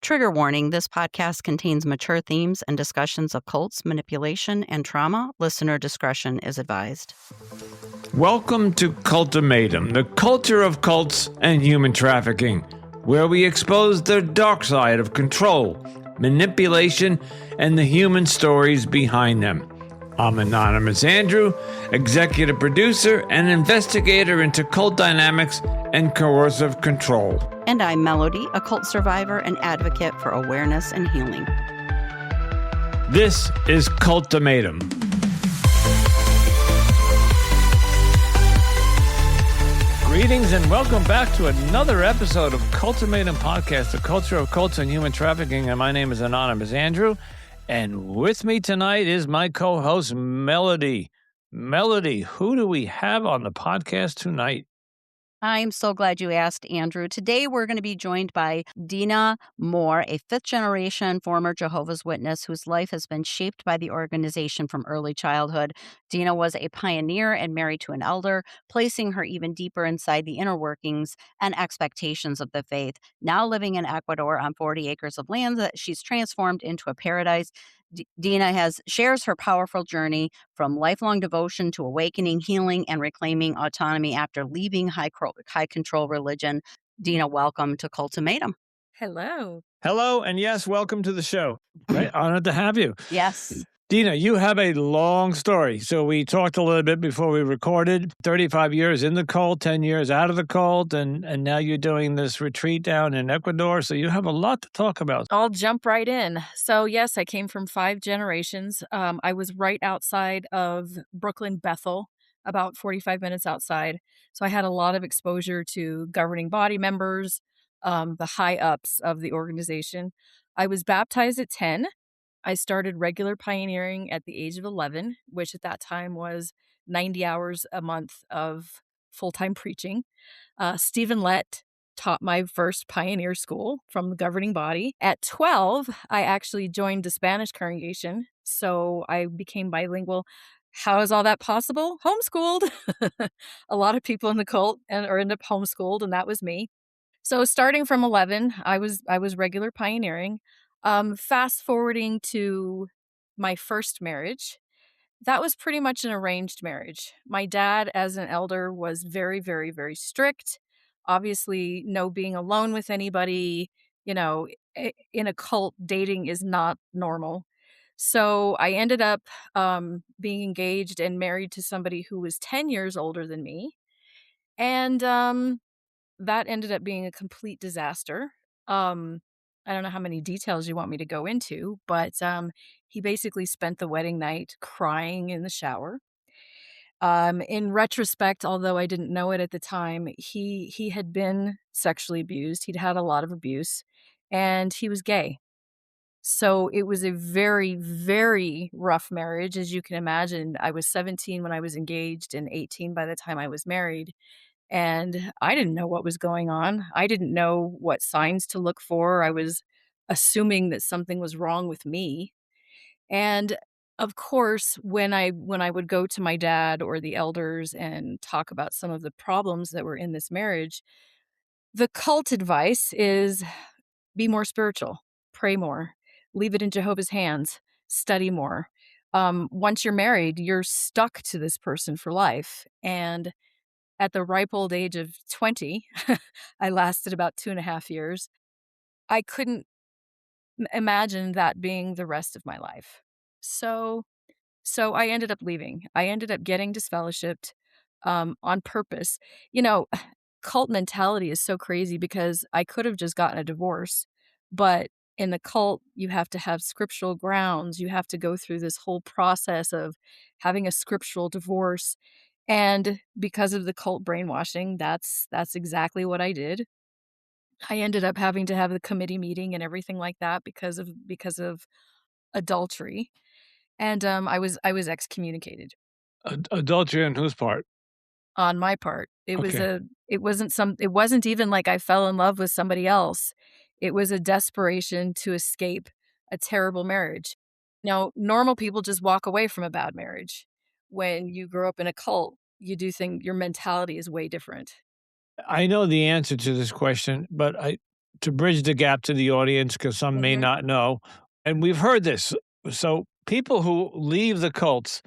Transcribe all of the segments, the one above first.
Trigger warning, this podcast contains mature themes and discussions of cults, manipulation, and trauma. Listener discretion is advised. Welcome to Cultimatum, the culture of cults and human trafficking, where we expose the dark side of control, manipulation, and the human stories behind them. I'm Anonymous Andrew, executive producer and investigator into cult dynamics and coercive control. And I'm Melody, a cult survivor and advocate for awareness and healing. This is Cultimatum. Greetings and welcome back to another episode of Cultimatum Podcast, the culture of cults and human trafficking. And my name is Anonymous Andrew. And with me tonight is my co-host, Melody. Melody, who do we have on the podcast tonight? I'm so glad you asked, Andrew. Today, we're going to be joined by Deanna Moore, a fifth-generation former Jehovah's Witness whose life has been shaped by the organization from early childhood. Dina was a pioneer and married to an elder, placing her even deeper inside the inner workings and expectations of the faith. Now living in Ecuador on 40 acres of land that she's transformed into a paradise, Dina shares her powerful journey from lifelong devotion to awakening, healing, and reclaiming autonomy after leaving high control religion. Dina, welcome to Cultimatum. Hello. Hello, and yes, welcome to the show. Right? Honored to have you. Yes. Dina, you have a long story. So we talked a little bit before we recorded. 35 years in the cult, 10 years out of the cult, and now you're doing this retreat down in Ecuador. So you have a lot to talk about. I'll jump right in. So yes, I came from 5 generations. I was right outside of Brooklyn, Bethel, about 45 minutes outside. So I had a lot of exposure to governing body members, the high ups of the organization. I was baptized at 10. I started regular pioneering at the age of 11, which at that time was 90 hours a month of full-time preaching. Stephen Lett taught my first pioneer school from the governing body. At 12, I actually joined the Spanish congregation, so I became bilingual. How is all that possible? Homeschooled. A lot of people in the cult or end up homeschooled, and that was me. So starting from 11, I was regular pioneering. Fast forwarding to my first marriage, that was pretty much an arranged marriage. My dad, as an elder, was very, very, very strict. Obviously, no being alone with anybody. In a cult, dating is not normal. So I ended up being engaged and married to somebody who was 10 years older than me. And that ended up being a complete disaster. I don't know how many details you want me to go into, but he basically spent the wedding night crying in the shower. In retrospect, although I didn't know it at the time, he had been sexually abused. He'd had a lot of abuse, and he was gay. So it was a very, very rough marriage. As you can imagine, I was 17 when I was engaged and 18 by the time I was married. And I didn't know what was going on. I didn't know what signs to look for. I was assuming that something was wrong with me. And of course, when I would go to my dad or the elders and talk about some of the problems that were in this marriage, the cult advice is be more spiritual, pray more, leave it in Jehovah's hands, study more. Once you're married, you're stuck to this person for life. And at the ripe old age of 20, I lasted about 2.5 years. I couldn't imagine that being the rest of my life. So I ended up leaving. I ended up getting disfellowshipped on purpose. Cult mentality is so crazy because I could have just gotten a divorce, but in the cult, you have to have scriptural grounds. You have to go through this whole process of having a scriptural divorce. And because of the cult brainwashing, that's exactly what I did. I ended up having to have the committee meeting and everything like that because of adultery. And I was excommunicated. Adultery on whose part? On my part. It Okay. it wasn't even like I fell in love with somebody else. It was a desperation to escape a terrible marriage. Now, normal people just walk away from a bad marriage. When you grow up in a cult, you do think your mentality is way different. I know the answer to this question, but to bridge the gap to the audience, because some may Mhm. not know, and we've heard this. So people who leave the cults,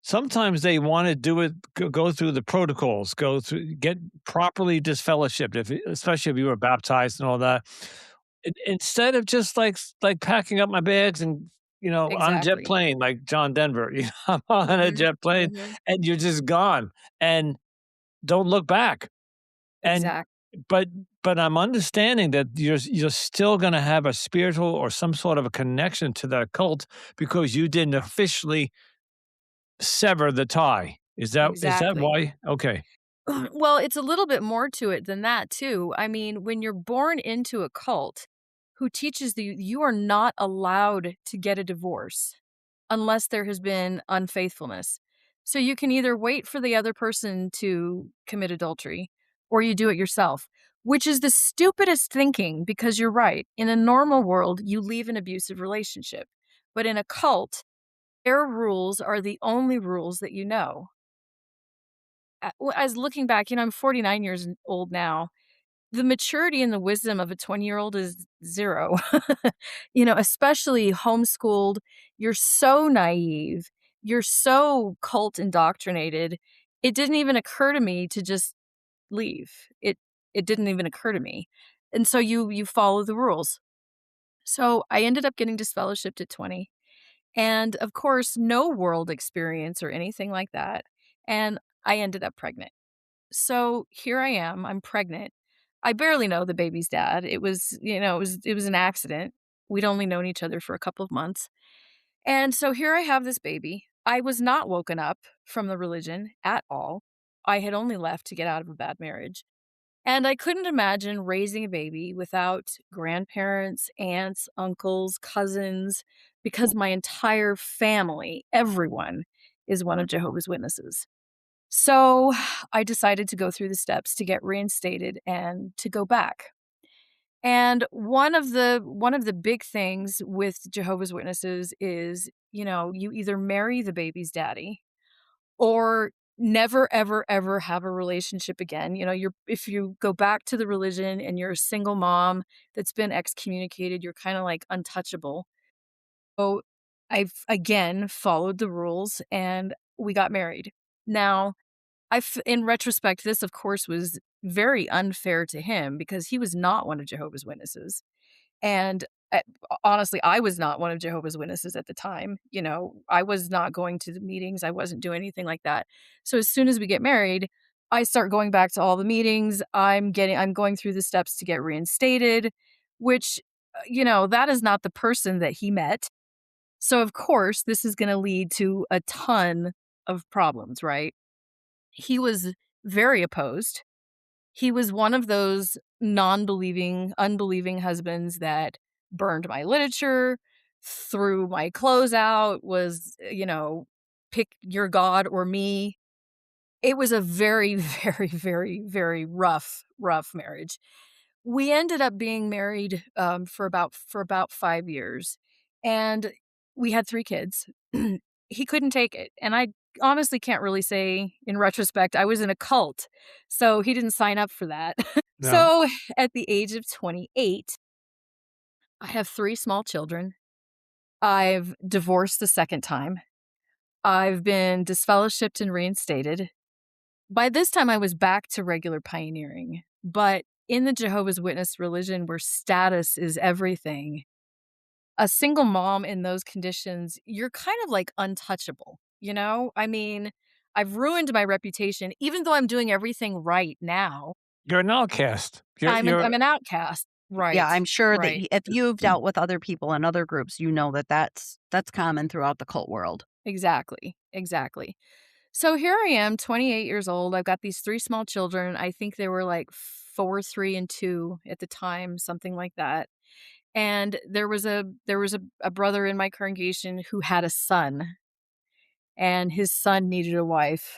sometimes they want to do it, go through the protocols, go through, get properly disfellowshipped, if, especially if you were baptized and all that. Instead of just like packing up my bags and on a jet Exactly. plane like John Denver, I'm on a Mhm. jet plane Mhm. and you're just gone and don't look back. And Exact but but I'm understanding that you're still gonna have a spiritual or some sort of a connection to that cult because you didn't officially sever the tie. Is that exactly. why? Okay. Well, it's a little bit more to it than that too. I mean, when you're born into a cult who teaches you are not allowed to get a divorce unless there has been unfaithfulness. So you can either wait for the other person to commit adultery or you do it yourself, which is the stupidest thinking because you're right. In a normal world, you leave an abusive relationship. But in a cult, their rules are the only rules that you know. As looking back, I'm 49 years old now. The maturity and the wisdom of a 20-year-old is 0. Especially homeschooled, you're so naive, you're so cult indoctrinated. It didn't even occur to me to just leave. It didn't even occur to me. And so you follow the rules. So I ended up getting disfellowshipped at 20. And of course, no world experience or anything like that. And I ended up pregnant. So here I am, I'm pregnant. I barely know the baby's dad. It was an accident. We'd only known each other for a couple of months. And so here I have this baby. I was not woken up from the religion at all. I had only left to get out of a bad marriage. And I couldn't imagine raising a baby without grandparents, aunts, uncles, cousins, because my entire family, everyone, is one of Jehovah's Witnesses. So I decided to go through the steps to get reinstated and to go back. And one of the big things with Jehovah's Witnesses is, you either marry the baby's daddy or never ever ever have a relationship again. You're if you go back to the religion and you're a single mom that's been excommunicated, you're kind of like untouchable. So I've again followed the rules and we got married. Now, in retrospect, this, of course, was very unfair to him because he was not one of Jehovah's Witnesses, and, honestly, I was not one of Jehovah's Witnesses at the time. I was not going to the meetings, I wasn't doing anything like that. So as soon as we get married, I start going back to all the meetings, I'm going through the steps to get reinstated, which, that is not the person that he met. So, of course, this is gonna lead to a ton of problems, right? He was very opposed. He was one of those non-believing, unbelieving husbands that burned my literature, threw my clothes out, pick your god or me. It was a very, very, very, very rough marriage. We ended up being married, for about 5 years, and we had 3 kids. He couldn't take it, and I honestly can't really say in retrospect, I was in a cult, so he didn't sign up for that. Yeah. So, at the age of 28, I have 3 small children. I've divorced the second time. I've been disfellowshipped and reinstated. By this time, I was back to regular pioneering, but in the Jehovah's Witness religion where status is everything, a single mom in those conditions, you're kind of like untouchable, you know? I mean, I've ruined my reputation even though I'm doing everything right now. You're an outcast. You're I'm an you're I'm an outcast. Yeah, Right. I'm sure that Right. if you've dealt with other people in other groups, you know that that's common throughout the cult world. Exactly. Exactly. So here I am, 28 years old. I've got these 3 small children. I think they were like 4, 3, and 2 at the time, something like that. And there was a brother in my congregation who had a son, and his son needed a wife.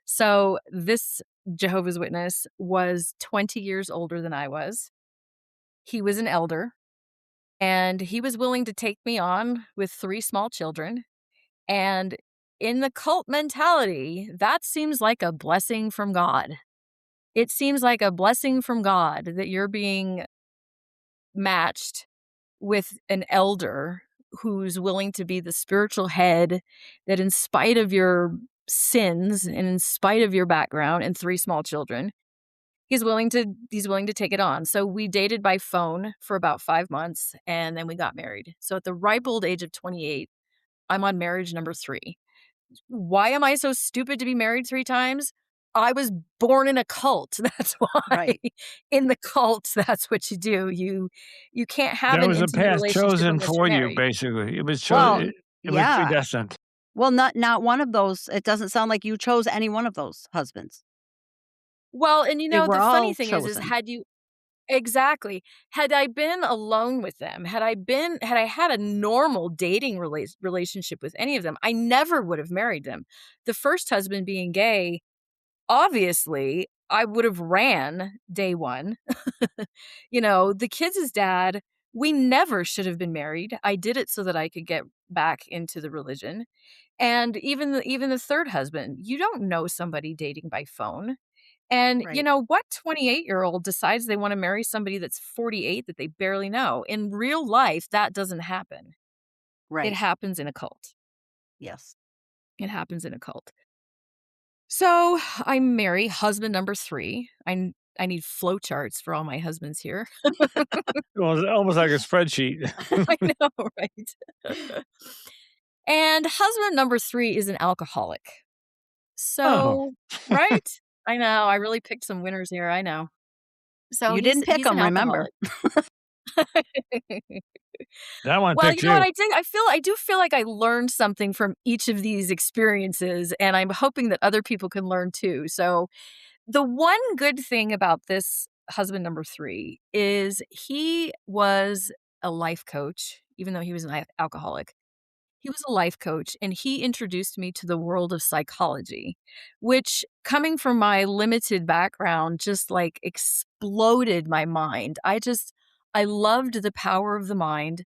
So this Jehovah's Witness was 20 years older than I was. He was an elder, and he was willing to take me on with 3 small children. And in the cult mentality, that seems like a blessing from God. It seems like a blessing from God that you're being matched with an elder who's willing to be the spiritual head that in spite of your sins and in spite of your background and 3 small children, he's willing to take it on. So we dated by phone for about 5 months, and then we got married. So at the ripe old age of 28, I'm on marriage number 3. Why am I so stupid to be married 3 times? I was born in a cult, that's why. Right. In the cult, that's what you do. You can't have There an was a intimate path relationship chosen unless you're for you, married. basically. Well, It was yeah. predestined. Well, not one of those. It doesn't sound like you chose any one of those husbands. Well, and, They were the funny all thing is chosen. had you exactly. Had I been alone with them, had I had a normal dating relationship with any of them, I never would have married them. The first husband being gay, obviously, I would have ran day 1. The kids' dad, we never should have been married. I did it so that I could get back into the religion. And even the third husband, you don't know somebody dating by phone. And Right. what 28-year-old decides they wanna marry somebody that's 48 that they barely know? In real life, that doesn't happen. It Right. happens in a cult. Yes. It happens in a cult. So, I marry husband number 3. I need flowcharts for all my husbands here. Well, it's almost like a spreadsheet. I know, right? And husband number 3 is an alcoholic. Oh, So right? I know, I really picked some winners here, I know. So You he's didn't pick he's an them, remember. alcoholic. that one Well, picked you. I do feel like I learned something from each of these experiences, and I'm hoping that other people can learn too. So, the one good thing about this husband number 3 is he was a life coach, even though he was an alcoholic. He was a life coach, and he introduced me to the world of psychology, which, coming from my limited background, just, like, exploded my mind. I loved the power of the mind.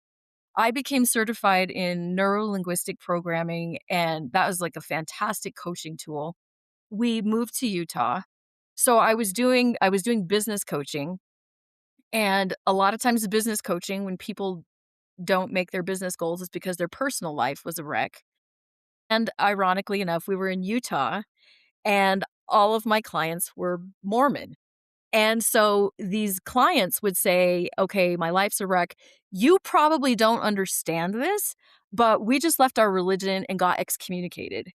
I became certified in neuro-linguistic programming, and that was, like, a fantastic coaching tool. We moved to Utah, so I was doing business coaching, and a lot of times the business coaching, when people don't make their business goals, is because their personal life was a wreck. And ironically enough, we were in Utah, and all of my clients were Mormon. And so these clients would say, "Okay, my life's a wreck. You probably don't understand this, but we just left our religion and got excommunicated."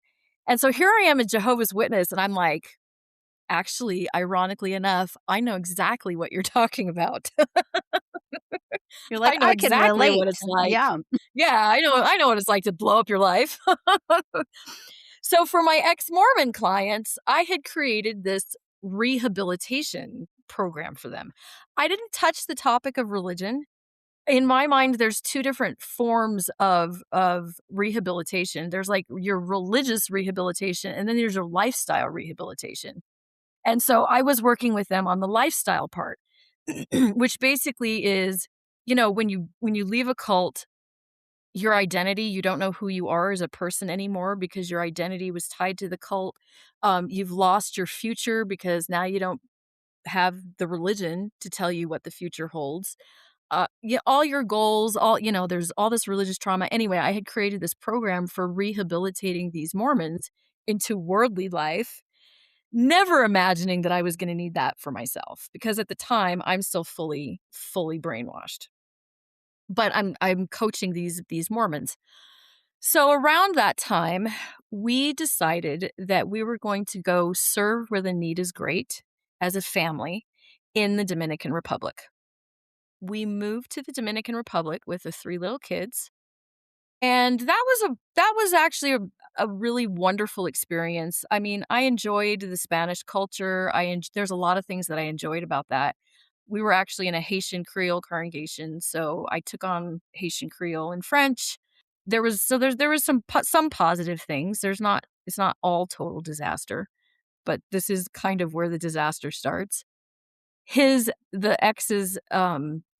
And so here I am, a Jehovah's Witness, and I'm like, "Actually, ironically enough, I know exactly what you're talking about. You're like, I know "I can exactly what relate." it's like." Yeah. Yeah, I know what it's like to blow up your life. So for my ex-Mormon clients, I had created this rehabilitation program for them. I didn't touch the topic of religion. In my mind, there's 2 different forms of rehabilitation. There's, like, your religious rehabilitation, and then there's your lifestyle rehabilitation. And so I was working with them on the lifestyle part, which basically is, when you leave a cult, your identity, you don't know who you are as a person anymore because your identity was tied to the cult. You've lost your future because now you don't have the religion to tell you what the future holds. Yeah, all your goals, there's all this religious trauma. Anyway, I had created this program for rehabilitating these Mormons into worldly life, never imagining that I was going to need that for myself because at the time I'm still fully brainwashed. But I'm coaching these Mormons. So around that time, we decided that we were going to go serve where the need is great as a family in the Dominican Republic. We moved to the Dominican Republic with the 3 little kids, and that was actually a really wonderful experience. I mean, I enjoyed the Spanish culture. There's a lot of things that I enjoyed about that. We were actually in a Haitian Creole congregation, so I took on Haitian Creole and French. There was some positive things. It's not all total disaster, but this is kind of where the disaster starts. The ex's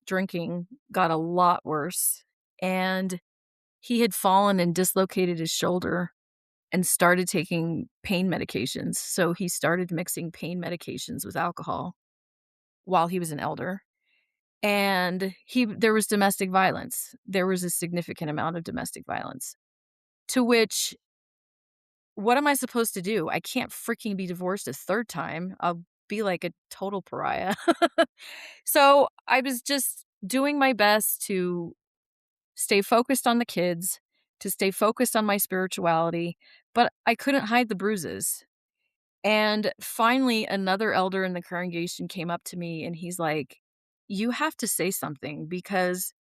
drinking got a lot worse, and he had fallen and dislocated his shoulder and started taking pain medications. So he started mixing pain medications with alcohol while he was an elder. and there was domestic violence. There was a significant amount of domestic violence, to which, what am I supposed to do? I can't freaking be divorced a third time. I'll be like a total pariah. So, I was just doing my best to stay focused on the kids, to stay focused on my spirituality, but I couldn't hide the bruises. And finally, another elder in the congregation came up to me and he's like, "You have to say something because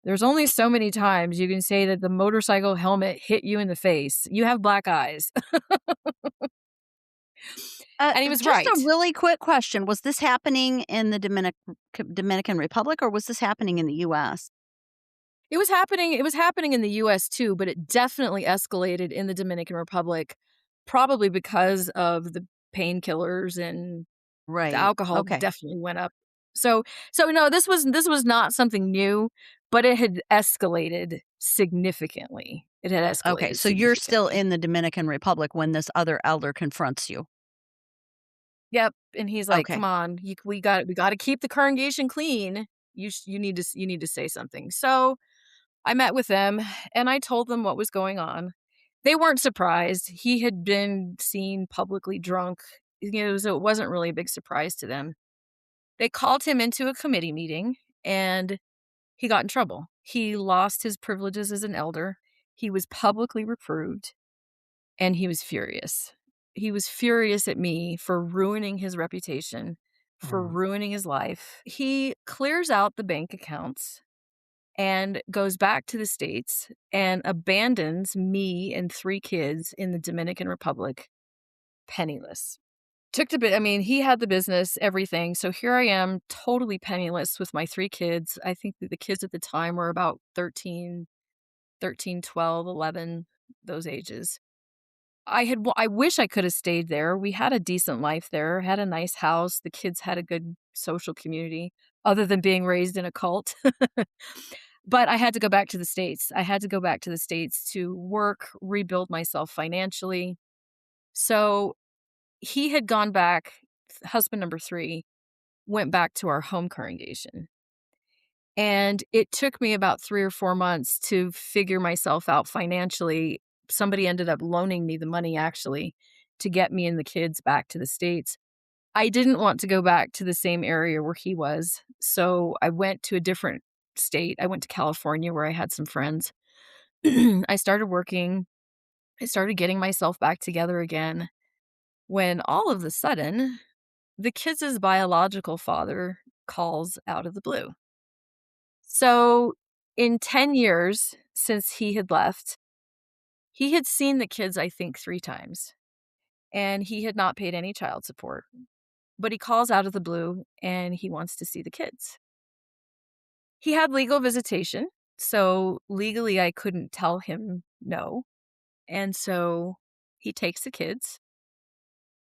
there's only so many times you can say that the motorcycle helmet hit you in the face. You have black eyes." And he was Just a right. really quick question. Was this happening in the Dominican Republic, or was this happening in the US? It was happening in the US too, but it definitely escalated in the Dominican Republic, probably because of the painkillers, and the Right. alcohol Okay. definitely went up. So no, this was not something new, but it had escalated significantly. It had Okay. escalated So you're still significantly. in the Dominican Republic when this other elder confronts you. Yep, and he's like, "Come Okay. on, we gotta keep the congregation clean. You need to say something." So, I met with them, and I told them what was going on. They weren't surprised. He had been seen publicly drunk. It wasn't really a big surprise to them. They called him into a committee meeting, and he got in trouble. He lost his privileges as an elder. He was publicly reproved, and he was furious. He was furious at me for ruining his reputation, for Mm. ruining his life. He clears out the bank accounts and goes back to the States and abandons me and 3 kids in the Dominican Republic penniless. Took the bit I mean, he had the business, everything, so here I am totally penniless with my 3 kids. I think that the kids at the time were about 13, 12, 11, those ages. I wish I coulda stayed there. We had a decent life there, had a nice house, the kids had a good social community, other than being raised in a cult. But I had to go back to the States. I had to go back to the States to work, rebuild myself financially. So, he had gone back, husband number 3 went back to our home congregation, and it took me about 3 or 4 months to figure myself out financially. Somebody ended up loaning me the money actually to get me and the kids back to the States. I didn't want to go back to the same area where he was, so I went to a different state. I went to California where I had some friends. I started working. I started getting myself back together again when all of a sudden, the kids' biological father calls out of the blue. So, in 10 years since he had left, he had seen the kids, I think, 3 times, and he had not paid any child support. But he calls out of the blue and he wants to see the kids. He had legal visitation, so legally I couldn't tell him no. And so he takes the kids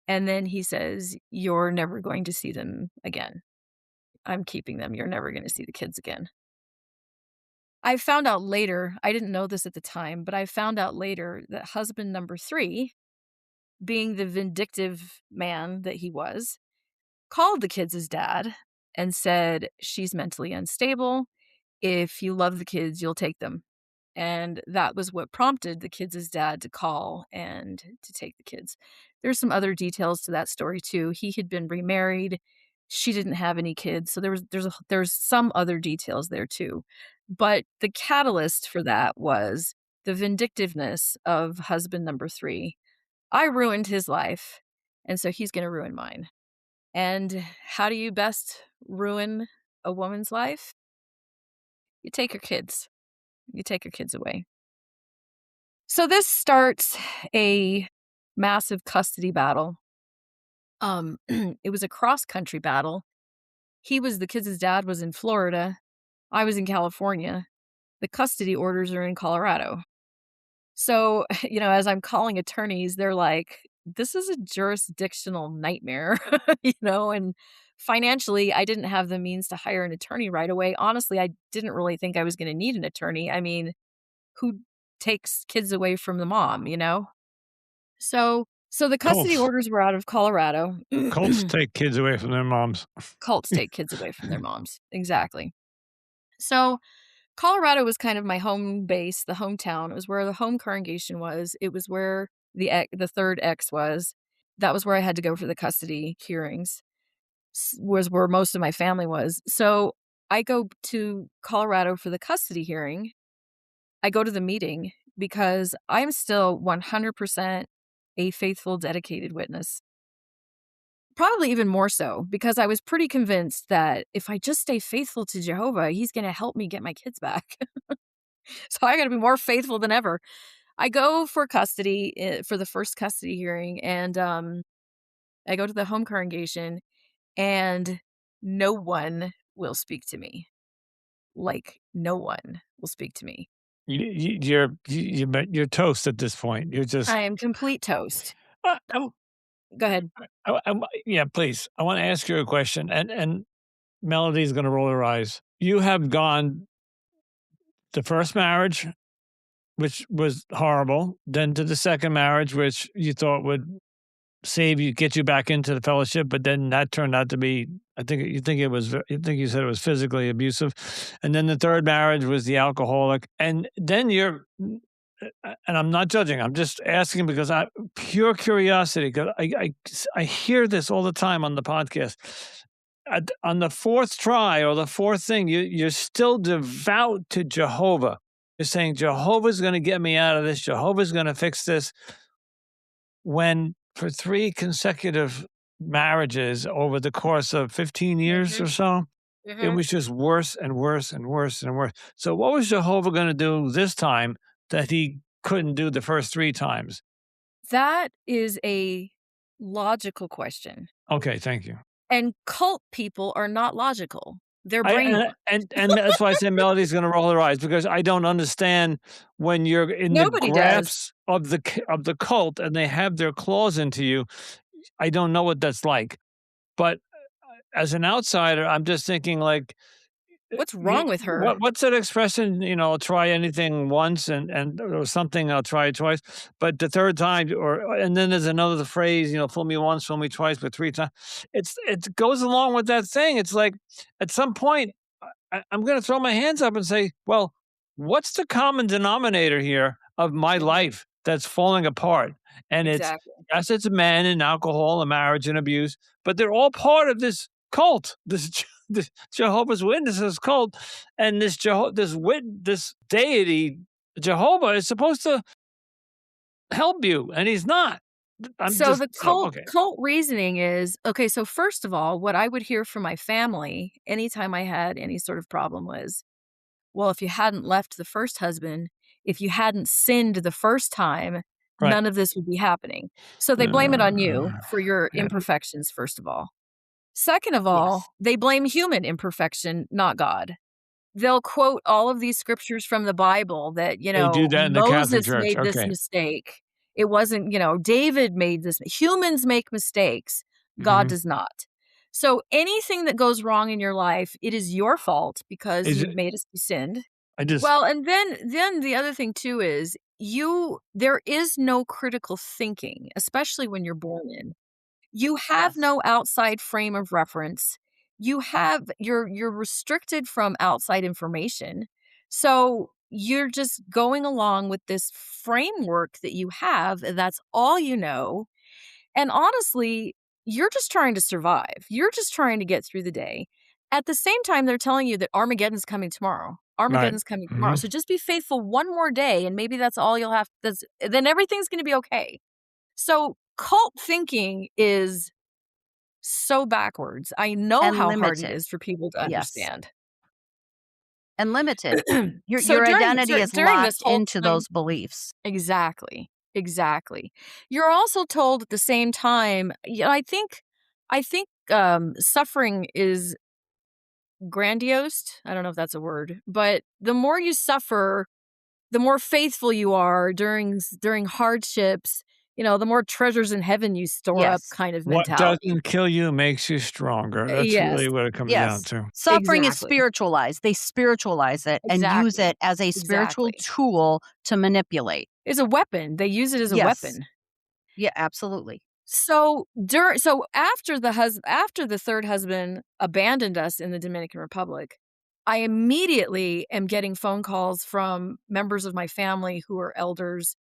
and then he says, "You're never going to see them again. I'm keeping them. You're never going to see the kids again." I found out later, I didn't know this at the time, but I found out later that husband number 3, being the vindictive man that he was, called the kids' dad and said, "She's mentally unstable. If you love the kids, you'll take them." And that was what prompted the kids' dad to call and to take the kids. There's some other details to that story too. He had been remarried. She didn't have any kids, so there's some other details there too. But the catalyst for that was the vindictiveness of husband number 3. I ruined his life, and so he's gonna ruin mine. And how do you best ruin a woman's life? You take her kids. You take her kids away. So this starts a massive custody battle. It was a cross-country battle. The kids' dad was in Florida. I was in California. The custody orders are in Colorado. So, as I'm calling attorneys, they're like, "This is a jurisdictional nightmare," and financially, I didn't have the means to hire an attorney right away. Honestly, I didn't really think I was gonna need an attorney. I mean, who takes kids away from the mom, you know? So So the custody Cults. orders were out of Colorado. Cults take kids away from their moms. Cults take kids away from their moms. Exactly. So Colorado was kind of my home base, the hometown. It was where the home congregation was. It was where the third ex was. That was where I had to go for the custody hearings. Was where most of my family was. So I go to Colorado for the custody hearing. I go to the meeting because I'm still 100% a faithful, dedicated witness. Probably even more so because I was pretty convinced that if I just stay faithful to Jehovah, he's going to help me get my kids back. So I got to be more faithful than ever. I go for custody for the first custody hearing, and I go to the home congregation, and no one will speak to me. Like, no one will speak to me. You're toast at this point. You're just. I am complete toast. Uh, I, Go ahead. yeah, please. I want to ask you a question, and Melody's going to roll her eyes. You have gone the first marriage, which was horrible, then to the second marriage, which you thought would save you, get you back into the fellowship, but then that turned out to be, you think you said it was physically abusive, and then the third marriage was the alcoholic, and then and I'm not judging, I'm just asking because pure curiosity, because I hear this all the time on the podcast. On the fourth try or the fourth thing, you're still devout to Jehovah. You're saying Jehovah's going to get me out of this. Jehovah's going to fix this. When for 3 consecutive marriages over the course of 15 years or so, it was just worse and worse and worse and worse. So what was Jehovah going to do this time that he couldn't do the first 3 times? That is a logical question. Okay, thank you. And cult people are not logical. They're brainwashed. And that's why I say Melody's going to roll her eyes, because I don't understand when you're in Nobody the grasp of the cult and they have their claws into you. I don't know what that's like, but as an outsider, I'm just thinking like, what's wrong with her? What's that expression? I'll try anything once and or something. I'll try it twice, but the third time, and then there's another phrase. Fool me once, fool me twice, but 3 times. It goes along with that thing. It's like at some point, I'm going to throw my hands up and say, well, what's the common denominator here of my life that's falling apart? And Exactly. it's men and alcohol and marriage and abuse, but they're all part of this cult, this Jehovah's Witnesses cult, and this deity Jehovah is supposed to help you, and he's not. The cult reasoning is, okay, so first of all, what I would hear from my family anytime I had any sort of problem was, well, if you hadn't left the first husband, if you hadn't sinned the first time, Right. none of this would be happening. So they blame it on you for your imperfections, first of all. Second of all, they blame human imperfection, not God. They'll quote all of these scriptures from the Bible that, They do that in the Catholic Moses Church. made this mistake. It wasn't, David made this. Humans make mistakes. God does not. So anything that goes wrong in your life, it is your fault because you've made us sinned. Well, and then the other thing too is there is no critical thinking, especially when you're born in. You have no outside frame of reference. You're restricted from outside information. So you're just going along with this framework that you have. That's all you know. And honestly, you're just trying to survive. You're just trying to get through the day. At the same time, they're telling you that Armageddon's coming tomorrow. Armageddon's coming tomorrow. So just be faithful one more day, and maybe that's all you'll have. Then everything's going to be okay. So cult thinking is so backwards. I know how hard it is for people to understand. And limited. Your identity is locked into those beliefs. Exactly. You're also told at the same time, I think suffering is grandiose. I don't know if that's a word, but the more you suffer, the more faithful you are during hardships. The more treasures in heaven you store up, kind of mentality. What doesn't kill you makes you stronger. That's really what it comes down to. Suffering is spiritualized. They spiritualize it and use it as a spiritual tool to manipulate. It's a weapon. They use it as a weapon. Yeah, absolutely. So after the third husband abandoned us in the Dominican Republic, I immediately am getting phone calls from members of my family who are elders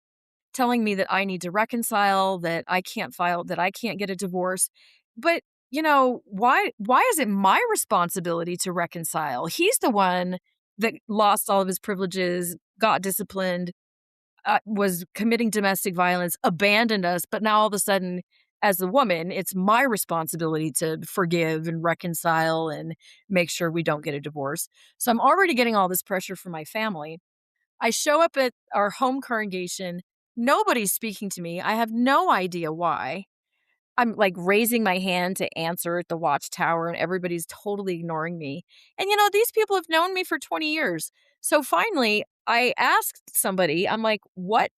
telling me that I need to reconcile, that I can't get a divorce. But, why is it my responsibility to reconcile? He's the one that lost all of his privileges, got disciplined, was committing domestic violence, abandoned us, but now all of a sudden, as a woman, it's my responsibility to forgive and reconcile and make sure we don't get a divorce. So I'm already getting all this pressure from my family. I show up at our home congregation. Nobody's speaking to me. I have no idea why. I'm like raising my hand to answer at the watchtower, and everybody's totally ignoring me. And these people have known me for 20 years. So finally, I asked somebody, I'm like, what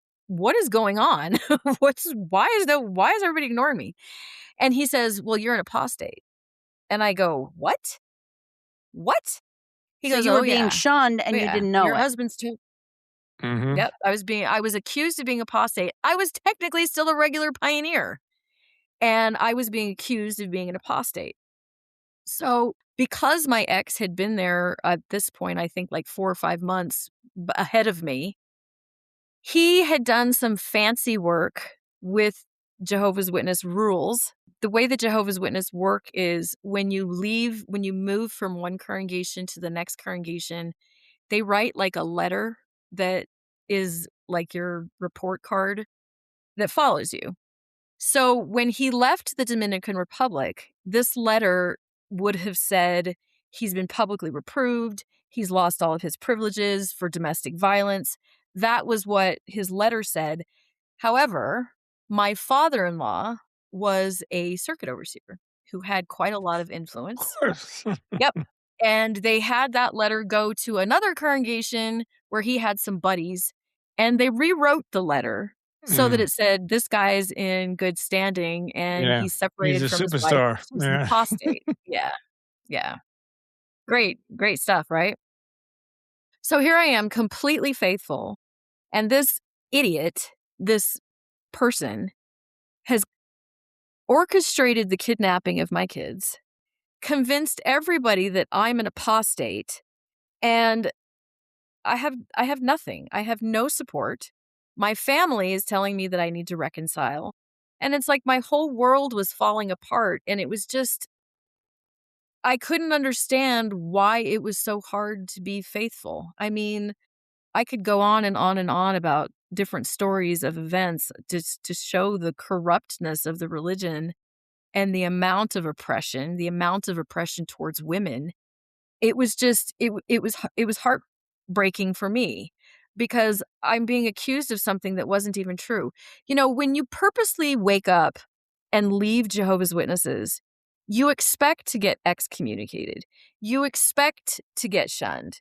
is going on? Why is everybody ignoring me? And he says, "Well, you're an apostate." And I go, "What? What?" He So goes, you "Oh were being yeah. shunned Oh and you yeah. didn't know Your it. husband's too." Hmm. Yep, I was accused of being apostate. I was technically still a regular pioneer, and I was being accused of being an apostate. So, because my ex had been there at this point, I think like 4 or 5 months ahead of me, he had done some fancy work with Jehovah's Witness rules. The way that Jehovah's Witness work is when you move from one congregation to the next congregation, they write like a letter that is like your report card that follows you. So when he left the Dominican Republic, this letter would have said he's been publicly reproved, he's lost all of his privileges for domestic violence. That was what his letter said. However, my father in law was a circuit overseer who had quite a lot of Of influence. course. Yep. And they had that letter go to another congregation where he had some buddies, and they rewrote the letter so that Mm, it said, "This guy's in good standing, and yeah. he's He's a separated from his wife. superstar. She's an Yeah. apostate." Yeah, yeah. Great, great stuff, right? So here I am, completely faithful, and this idiot, this person, has orchestrated the kidnapping of my kids, convinced everybody that I'm an apostate, and I have nothing. I have no support. My family is telling me that I need to reconcile. And it's like my whole world was falling apart, and it was just I couldn't understand why it was so hard to be faithful. I mean, I could go on and on and on about different stories of events just to show the corruptness of the religion and the amount of oppression towards women. It was just it was heartbreaking for me because I'm being accused of something that wasn't even true. When you purposely wake up and leave Jehovah's Witnesses, you expect to get excommunicated. You expect to get shunned.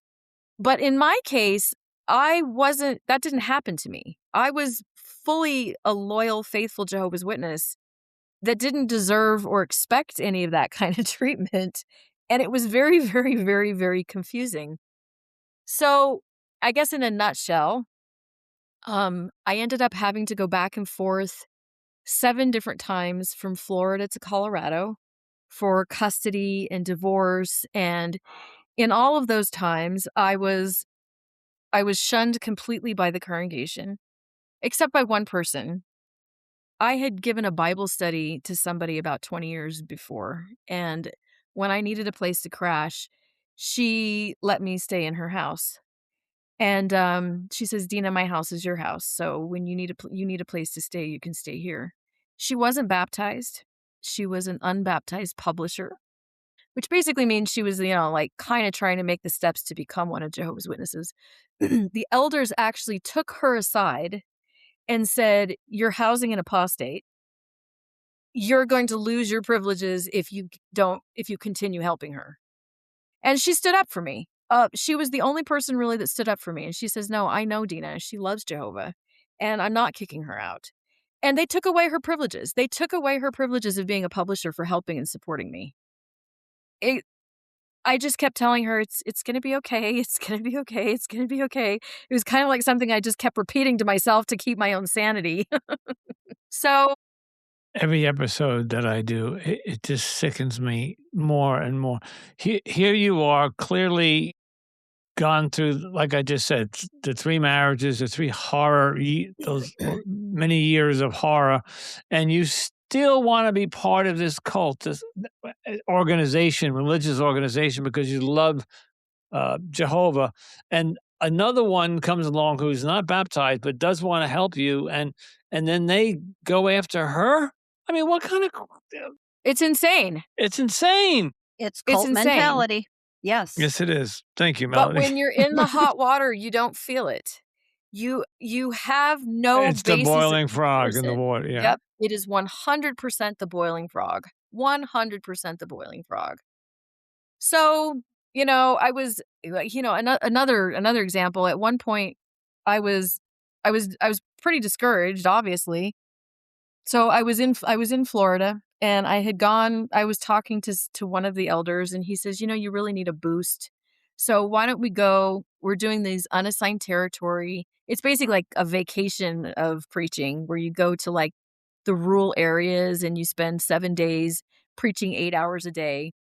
But in my case, that didn't happen to me. I was fully a loyal, faithful Jehovah's Witness that didn't deserve or expect any of that kind of treatment. And it was very, very, very, very confusing. So, I guess in a nutshell, I ended up having to go back and forth 7 different times from Florida to Colorado for custody and divorce. And in all of those times, I was shunned completely by the congregation, except by one person. I had given a Bible study to somebody about 20 years before, and when I needed a place to crash, she let me stay in her house. And she says, "Dina, my house is your house. So when you need a place to stay, you can stay here." She wasn't baptized. She was an unbaptized publisher, which basically means she was, like kind of trying to make the steps to become one of Jehovah's Witnesses. The elders actually took her aside and said, "You're housing an apostate. You're going to lose your privileges if you continue helping her." And she stood up for me. She was the only person really that stood up for me. And she says, "No, I know Dina. She loves Jehovah, and I'm not kicking her out." And they took away her privileges. They took away her privileges of being a publisher for helping and supporting me. It, I just kept telling her, it's going to be okay. It's going to be okay. It's going to be okay. It was kind of like something I just kept repeating to myself to keep my own sanity. So every episode that I do, it just sickens me more and more. Here you are, clearly gone through, like I just said, the 3 marriages, the 3 those many years of horror, and you still wanna be part of this cult, this organization, religious organization, because you love, Jehovah, and another one comes along who's not baptized but does wanna help you, and then they go after her? I mean, what kind of It's insane. it's insane. It's It's cult insane. mentality. Yes. Yes, it is. Thank you, But Melody. when you're in the hot water, you don't feel it. You have no It's the basis of boiling frog in the comparison. water, yeah. Yep, it is 100% the boiling frog. 100% the boiling frog. So, I was like, another example, at one point, I was I was pretty discouraged, obviously. So I was in Florida, and I was talking to one of the elders, and he says, "You really need a boost. So why don't we go, we're doing these unassigned territory." It's basically like a vacation of preaching where you go to like the rural areas and you spend 7 days preaching 8 hours a day,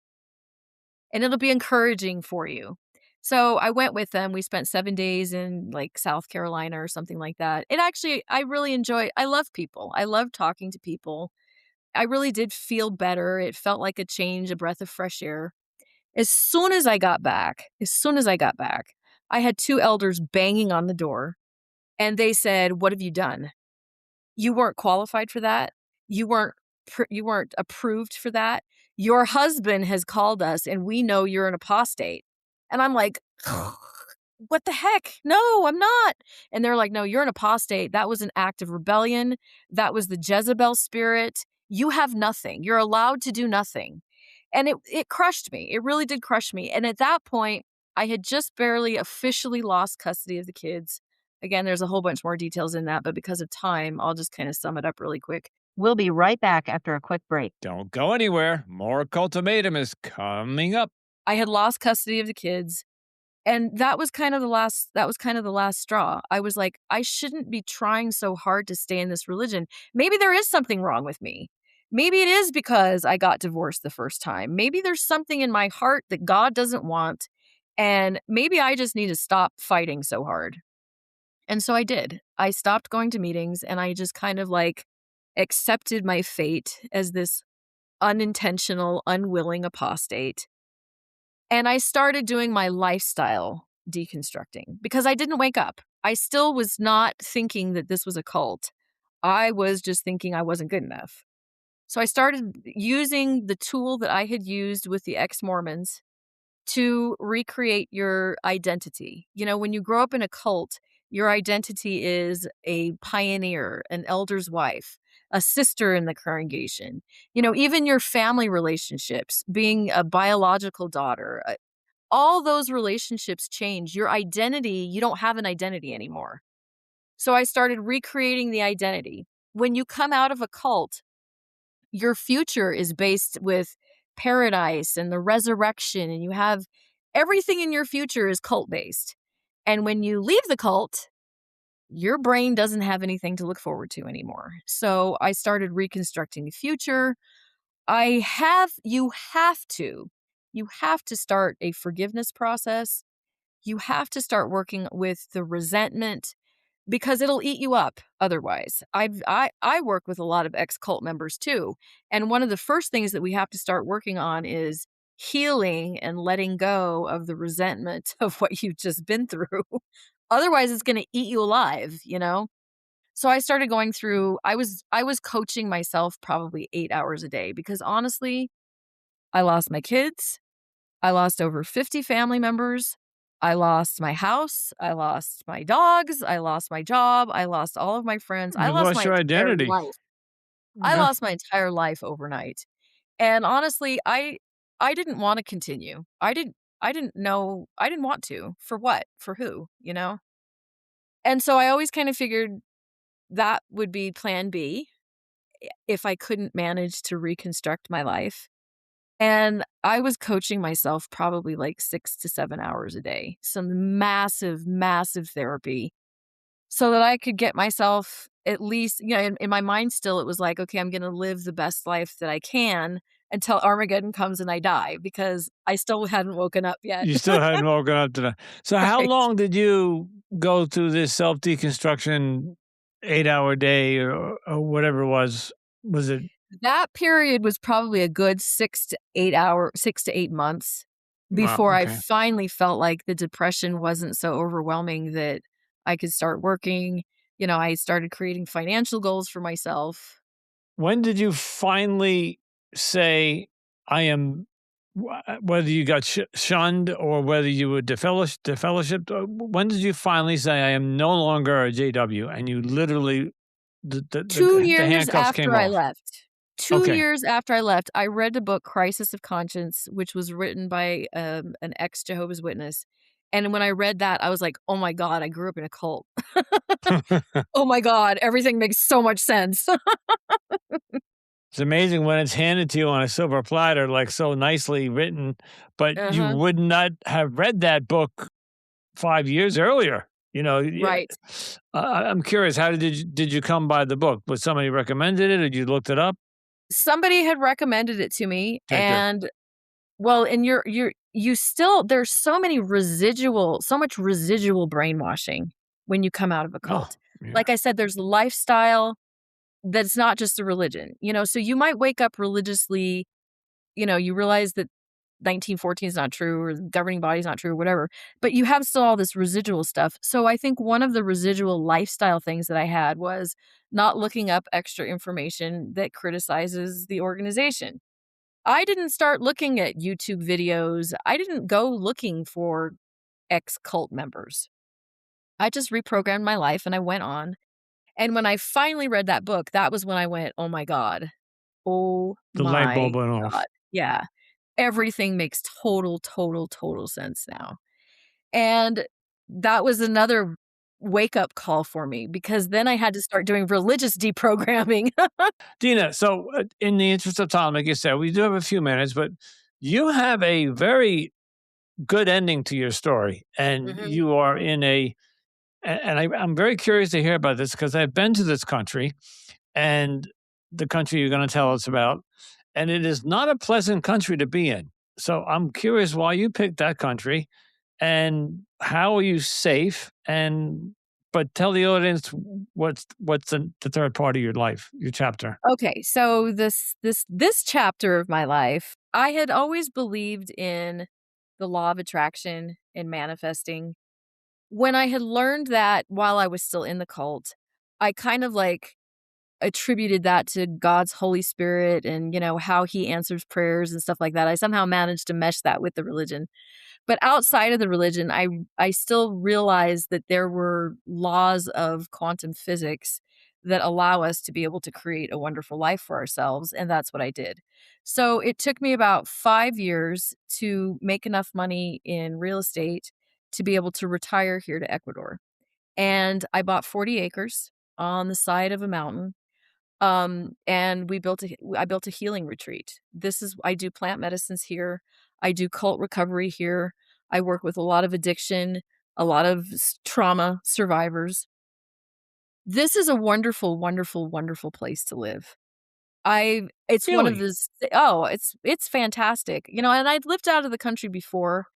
and it'll be encouraging for you. So I went with them. We spent 7 days in like South Carolina or something like that. I really I love people. I love talking to people. I really did feel better. It felt like a change, a breath of fresh air. As soon as I got back, I had 2 elders banging on the door, and they said, "What have you done? You weren't qualified for that. You weren't approved for that. Your husband has called us and we know you're an apostate." And I'm like, "What the heck? No, I'm not." And they're like, "No, you're an apostate. That was an act of rebellion. That was the Jezebel spirit. You have nothing. You're allowed to do nothing." And it crushed me. It really did crush me. And at that point, I had just barely officially lost custody of the kids. Again, there's a whole bunch more details in that, but because of time, I'll just kind of sum it up really quick. We'll be right back after a quick break. Don't go anywhere. More Cultimatum is coming up. I had lost custody of the kids, and that was kind of the last straw. I was like, I shouldn't be trying so hard to stay in this religion. Maybe there is something wrong with me. Maybe it is because I got divorced the first time. Maybe there's something in my heart that God doesn't want, and maybe I just need to stop fighting so hard. And so I did. I stopped going to meetings, and I just kind of like accepted my fate as this unintentional, unwilling apostate. And I started doing my lifestyle deconstructing because I didn't wake up. I still was not thinking that this was a cult. I was just thinking I wasn't good enough. So I started using the tool that I had used with the ex Mormons to recreate your identity. When you grow up in a cult, your identity is a pioneer, an elder's wife, a sister in the congregation. Even your family relationships, being a biological daughter, all those relationships change. Your identity, you don't have an identity anymore. So I started recreating the identity. When you come out of a cult, your future is based with paradise and the resurrection, and you have everything in your future is cult based. And when you leave the cult, your brain doesn't have anything to look forward to anymore. So I started reconstructing the future. You have to start a forgiveness process. You have to start working with the resentment because it'll eat you up otherwise. I work with a lot of ex-cult members too, and one of the first things that we have to start working on is healing and letting go of the resentment of what you've just been through. Otherwise, it's gonna eat you alive. So I started going through I was coaching myself probably 8 hours a day because honestly, I lost my kids. I lost over 50 family members. I lost my house. I lost my dogs. I lost my job. I lost all of my friends. I You lost lost my your entire identity. life. I Yeah. lost my entire life overnight. And honestly, I didn't want to continue. I didn't know. I didn't want to. For what? For who? And so I always kind of figured that would be plan B if I couldn't manage to reconstruct my life. And I was coaching myself probably like 6 to 7 hours a day, some massive, massive therapy so that I could get myself at least, in my mind still, it was like, okay, I'm going to live the best life that I can until Armageddon comes and I die because I still hadn't woken up yet. You still hadn't woken up to that. So how Right. long did you go through this self-deconstruction 8-hour day or whatever it was? Was it That period was probably a good 6 to 8 months wow, before I okay. finally felt like the depression wasn't so overwhelming that I could start working. I started creating financial goals for myself. When did you finally say, I am, whether you got shunned or whether you were defellowshipped, when did you finally say, I am no longer a JW? And you literally, 2 the years handcuffs after came I off. left 2 Okay. years after I left, I read the book Crisis of Conscience, which was written by, an ex-Jehovah's Witness, and when I read that, I was like, "Oh my god, I grew up in a cult. Oh my god, everything makes so much sense." It's amazing when it's handed to you on a silver platter, like so nicely written, but you Uh-huh. would not have read that book 5 years earlier. Yeah. Right. I'm curious, how did you come by the book? Was somebody recommended it or you looked it up? Somebody had recommended it to me, Okay, good. and well, and you still there's so much residual brainwashing when you come out of a Oh, cult. yeah. Like I said, there's lifestyle that's not just a religion, so you might wake up religiously, you realize that 1914 is not true or the governing body is not true or whatever, but you have still all this residual stuff. So I think one of the residual lifestyle things that I had was not looking up extra information that criticizes the organization. I didn't start looking at YouTube videos. I didn't go looking for ex cult members. I just reprogrammed my life and I went on. And when I finally read that book, that was when I went, "Oh my god. Oh The light bulb my went god." off. Yeah. Everything makes total, total, total sense now. And that was another wake up call for me because then I had to start doing religious deprogramming. Dina, so, in the interest of time, like you said, we do have a few minutes, but you have a very good ending to your story, and Mhm. you are in I'm very curious to hear about this because I've been to this country and the country you're gonna tell us about, and it is not a pleasant country to be in. So I'm curious why you picked that country and how are you safe? But tell the audience what's the third part of your life, your chapter. Okay, so this chapter of my life, I had always believed in the law of attraction and manifesting. When I had learned that while I was still in the cult, I kind of like attributed that to God's Holy Spirit and, how he answers prayers and stuff like that. I somehow managed to mesh that with the religion. But outside of the religion, I still realized that there were laws of quantum physics that allow us to be able to create a wonderful life for ourselves, and that's what I did. So it took me about 5 years to make enough money in real estate to be able to retire here to Ecuador. And I bought 40 acres on the side of a mountain, and I built a healing retreat. I do plant medicines here. I do cult recovery here. I work with a lot of addiction, a lot of trauma survivors. This is a wonderful, wonderful, wonderful place to live. It's one of Really? those, oh, it's fantastic. And I'd lived out of the country before.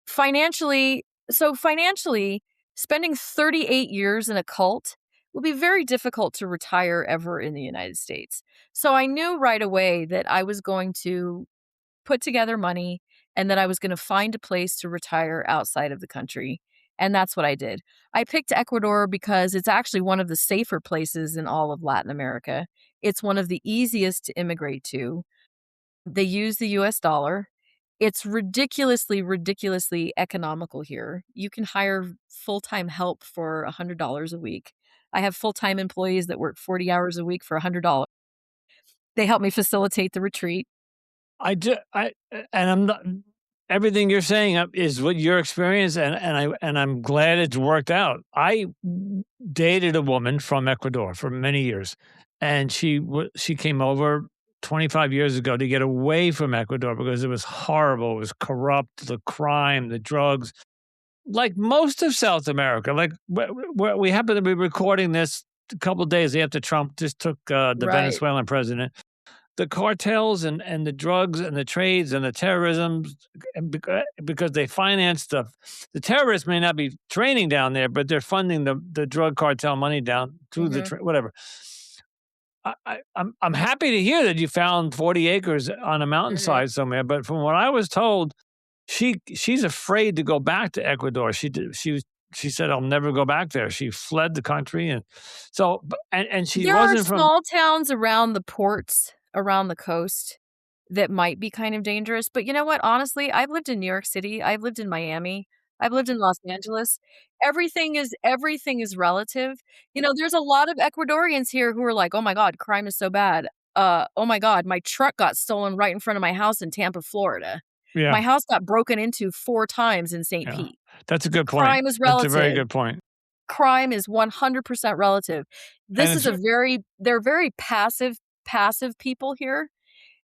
Financially, spending 38 years in a cult will be very difficult to retire ever in the United States. So I knew right away that I was going to put together money and that I was going to find a place to retire outside of the country. And that's what I did. I picked Ecuador because it's actually one of the safer places in all of Latin America. It's one of the easiest to immigrate to. They use the US dollar. It's ridiculously, ridiculously economical here. You can hire full-time help for $100 a week. I have full-time employees that work 40 hours a week for $100. They help me facilitate the retreat. And I'm not everything you're saying is what your experience, and I'm glad it's worked out. I dated a woman from Ecuador for many years, and she came over 25 years ago to get away from Ecuador because it was horrible. It was corrupt, the crime, the drugs, like most of South America. Like we happen to be recording this a couple of days after Trump just took the Right. Venezuelan president, the cartels and the drugs and the trades and the terrorism, and because they finance the terrorists may not be training down there, but they're funding the drug cartel money down through the Mhm. whatever. I'm happy to hear that you found 40 acres on a Mhm. mountainside somewhere, but from what I was told, she's afraid to go back to Ecuador. She said, "I'll never go back there." She fled the country, and so and she There are wasn't from. small towns around the ports, around the coast that might be kind of dangerous, but you know what? Honestly, I've lived in New York City, I've lived in Miami, I've lived in Los Angeles. Everything is relative. You know, there's a lot of Ecuadorians here who are like, "Oh my god, crime is so bad. Oh my god, my truck got stolen right in front of my house in Tampa, Florida. Yeah, My house got broken into 4 times in St. yeah. Pete." That's a good point. Crime is That's a very relative. good point. Crime is 100% relative. And This is it's a very they're very passive people here,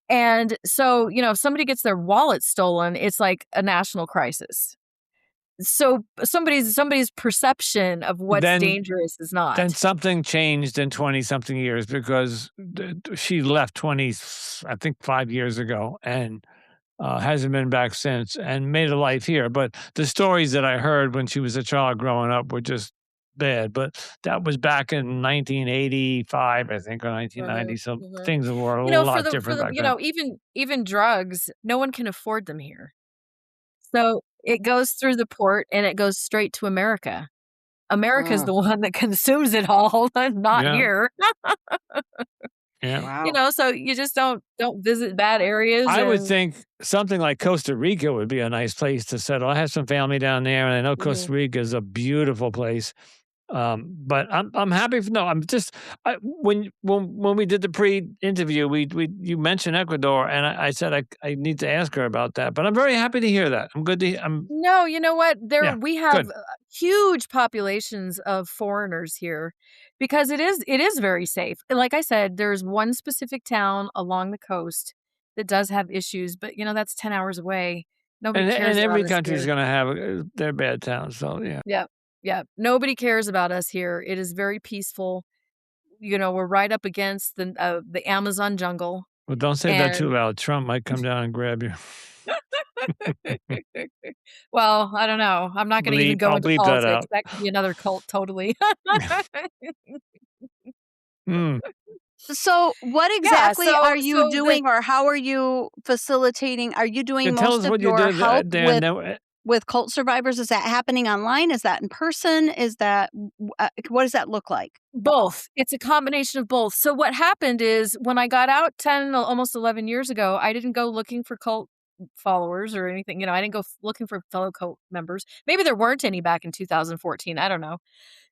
and so, you know, if somebody gets their wallet stolen, it's like a national crisis. So, somebody's perception of what's then dangerous is then not. something changed in 20 something years because she left 20, I think 5 years ago, and hasn't been back since, and made a life here. But the stories that I heard when she was a child growing up were just bad. But that was back in 1985, I think, or Mhm, 1990. So mhm. things were a You know, lot different back you then. know, even drugs, no one can afford them here. So, it goes through the port and it goes straight to America. America's Mm, the one that consumes it all, not Yeah, here. yeah. You wow. know, so you just don't visit bad areas I would and think something like Costa Rica would be a nice place to settle. I have some family down there, and I know mhm. Costa Rica is a beautiful place. But I'm happy for no, I'm just when we did the pre-interview, we you mentioned Ecuador, and I said I need to ask her about that. But I'm very happy to hear that. I'm good to I'm No, you know what? yeah, We have, good. huge populations of foreigners here because it is very safe. And like I said, there's one specific town along the coast that does have issues, but, you know, that's 10 hours away. Nobody And cares about every us country is here. gonna have their bad towns. So yeah. Yep, yep. Nobody cares about us here. It is very peaceful. You know, we're right up against the Amazon jungle, Well, don't say that too and loud. Trump might come down and grab you. well, I don't know. I'm not gonna even Bleep. go I'll into bleep that politics. out. That could be another cult totally. Mm. So, what Yeah, exactly are you so the doing or how are you facilitating? Are you Yeah, doing tell most us of what you your did, help Dan. Then with cult survivors? Is that happening online? Is that in person? Is that what does that look like? both. It's a combination of both. So what happened is when I got out 10, almost 11 years ago, I didn't go looking for cult followers or anything, you know, I didn't go looking for fellow cult members. Maybe there weren't any back in 2014, I don't know.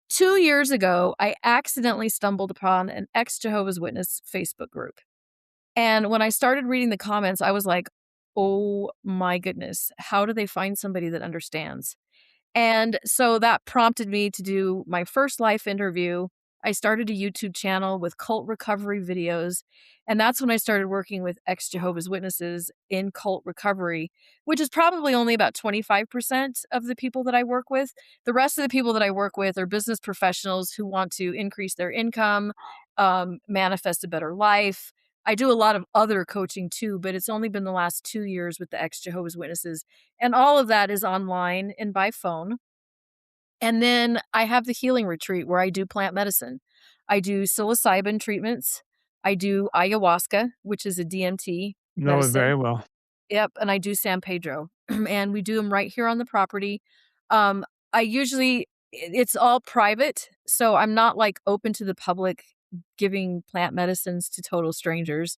2 years ago, I accidentally stumbled upon an ex-Jehovah's Witness Facebook group. And when I started reading the comments, I was like, "Oh my goodness, how do they find somebody that understands?" And so that prompted me to do my first life interview. I started a YouTube channel with cult recovery videos. And that's when I started working with ex Jehovah's Witnesses in cult recovery, which is probably only about 25% of the people that I work with. The rest of the people that I work with are business professionals who want to increase their income, manifest a better life. I do a lot of other coaching too, but it's only been the last 2 years with the ex Jehovah's Witnesses. And all of that is online and by phone. And then I have the healing retreat where I do plant medicine. I do psilocybin treatments. I do ayahuasca, which is a DMT know it medicine. very well. Yep, and I do San Pedro, and we do them right here on the property. I usually it's all private, so I'm not, like, open to the public giving plant medicines to total strangers.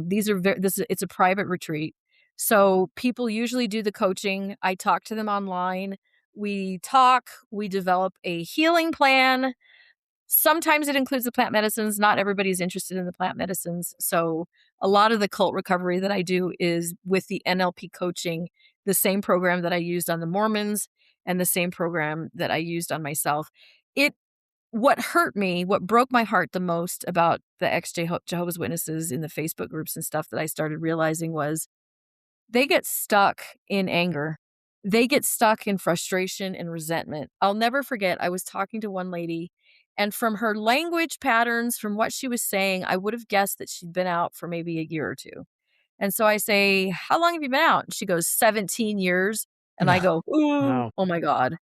These are ver this is it's a private retreat, so people usually do the coaching. I talk to them online. We talk, we develop a healing plan. Sometimes it includes the plant medicines, not everybody's interested in the plant medicines, so a lot of the cult recovery that I do is with the NLP coaching, the same program that I used on the Mormons and the same program that I used on myself. It what hurt me, what broke my heart the most about the Jehovah's Witnesses in the Facebook groups and stuff that I started realizing was they get stuck in anger. They get stuck in frustration and resentment. I'll never forget, I was talking to one lady And from her language patterns, from what she was saying, I would have guessed that she'd been out for maybe a year or two. And so I say, "How long have you been out?" And she goes, "17 years." And I go, "Ooh, Wow. oh my God."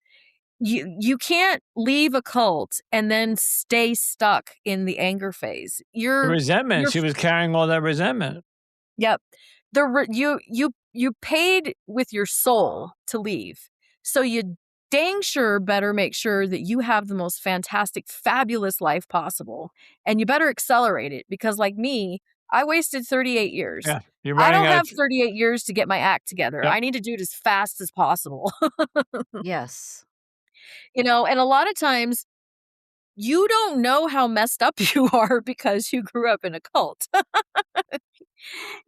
You can't leave a cult and then stay stuck in the anger phase. The resentment. You're She was carrying all that resentment. Yep. You paid with your soul to leave. So you dang sure better make sure that you have the most fantastic, fabulous life possible. And you better accelerate it because like me, I wasted 38 years. Yeah. You're I running don't out have of. 38 years to get my act together. Yep. I need to do it as fast as possible. Yes. And a lot of times you don't know how messed up you are because you grew up in a cult.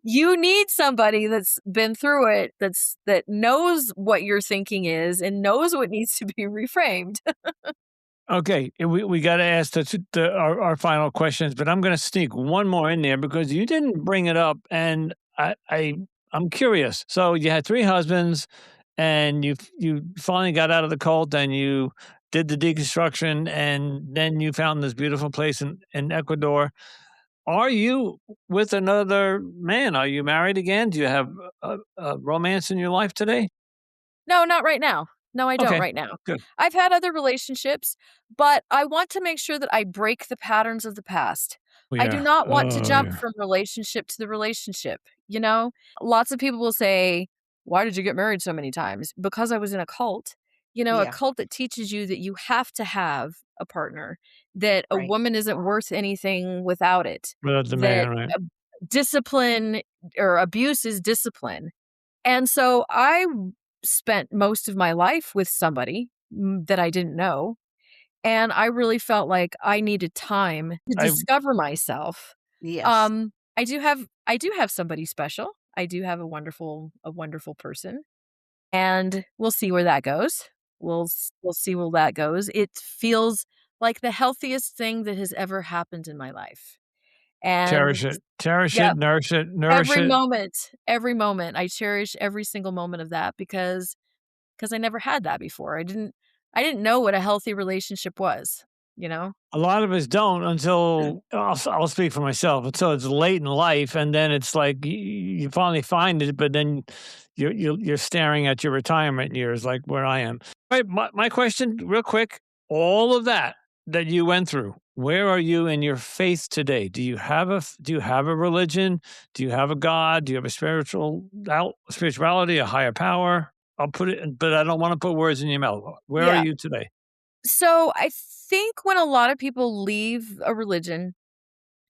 You need somebody that's been through it, that knows what your thinking is and knows what needs to be reframed. Okay, and we got to ask our final questions, but I'm going to sneak one more in there because you didn't bring it up, and I'm curious. So you had three husbands, and you finally got out of the cult, and you did the deconstruction, and then you found this beautiful place in Ecuador. Are you with another man? Are you married again? Do you have a romance in your life today? No, not right now. No, I don't Okay, right now. good. I've had other relationships, but I want to make sure that I break the patterns of the past. I do Yeah. not want to Oh, jump yeah. from relationship to the relationship, you know? Lots of people will say, "Why did you get married so many times?" Because I was in a cult. A Yeah. cult that teaches you that you have to have a partner, that a Right. woman isn't worth anything without it, Without the that man, right? discipline or abuse is discipline. And so I spent most of my life with somebody that I didn't know, and I really felt like I needed time to I discover myself. Yes. I do have somebody special. I do have a wonderful person, and we'll see where that goes. We'll see where that goes. It feels like the healthiest thing that has ever happened in my life. And cherish yeah, it, nourish it. every moment, I cherish every single moment of that because I never had that before. I didn't know what a healthy relationship was, you know? A lot of us don't until I'll speak for myself, until it's late in life, and then it's like you finally find it, but then you're staring at your retirement years like where I am. Right, my question real quick, all of that you went through, where are you in your faith today? Do you have a religion? Do you have a God? Do you have a spirituality, a higher power? I'll put it, but I don't want to put words in your mouth. Where are Yeah. you today? So I think when a lot of people leave a religion,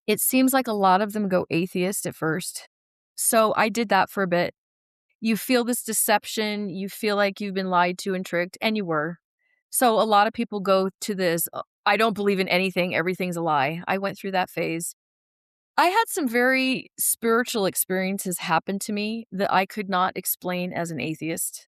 it seems like a lot of them go atheist at first. So I did that for a bit. You feel this deception, you feel like you've been lied to and tricked, and you were. So a lot of people go to this, I don't believe in anything, everything's a lie. I went through that phase. I had some very spiritual experiences happen to me that I could not explain as an atheist.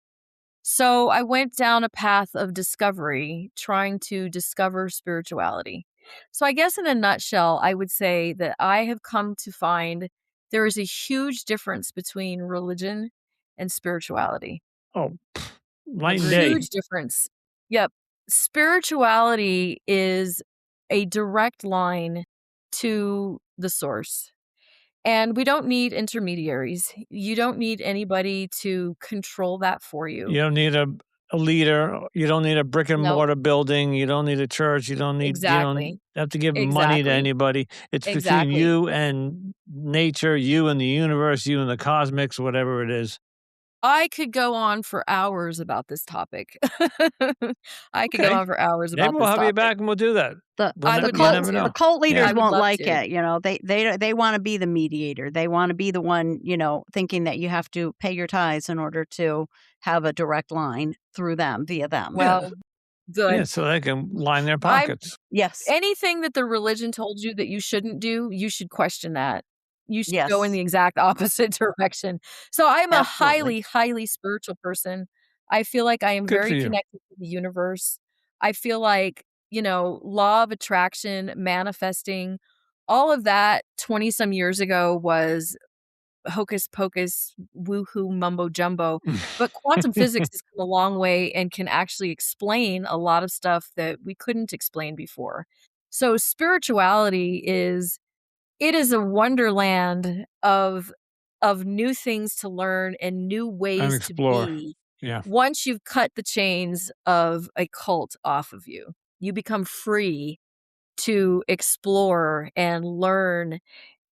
So I went down a path of discovery, trying to discover spirituality. So I guess in a nutshell, I would say that I have come to find there is a huge difference between religion and spirituality. Oh, night and Agreed. day. Huge difference. Yep. Spirituality is a direct line to the source. And we don't need intermediaries. You don't need anybody to control that for you. You don't need a leader. You don't need a brick and No, mortar building. You don't need a church. You don't exactly. have to give money to Exactly. anybody. It's between Exactly. you and nature, you and the universe, you and the cosmics, whatever it is. I could go on for hours about this topic. I could go Okay. on for hours Maybe about we'll this have you topic. back and we'll do that. I The would You love cult never the to. know. cult Yeah. leaders I would won't love like to. it, they wanna be the mediator, they wanna be the one, thinking that you have to pay your tithes in order to have a direct line through them, via them. Yeah. Well, Yeah. good. So they can line their I pockets. Yes. Anything that the religion told you that you shouldn't do, you should question that. You should go in Yes. the exact opposite direction. So I'm a Absolutely. highly, highly spiritual person. I feel like I am Good for very you. connected to the universe. I feel like, law of attraction, manifesting, all of that 20 some years ago was hocus pocus, woohoo, mumbo jumbo. But quantum physics has come a long way and can actually explain a lot of stuff that we couldn't explain before. So spirituality is a wonderland of new things to learn and new And ways to explore. be. Yeah. Once you've cut the chains of a cult off of you, you become free to explore and learn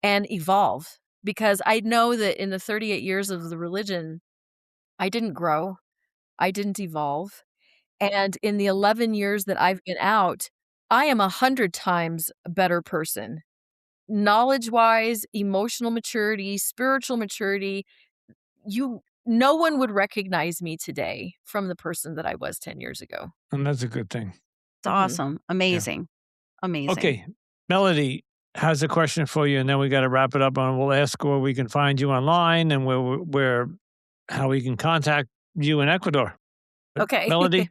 and evolve. Because I know that in the 38 years of the religion, I didn't grow, I didn't evolve. And in the 11 years that I've been out, I am 100 times a better person. Knowledge-wise, emotional maturity, spiritual maturity, no one would recognize me today from the person that I was 10 years ago. And that's a good thing. It's Mhm. awesome. Yeah. Amazing. Amazing. Okay. Melody has a question for you, and then we got to wrap it up. And we'll ask where we can find you online and how we can contact you in Ecuador. Okay. Melody?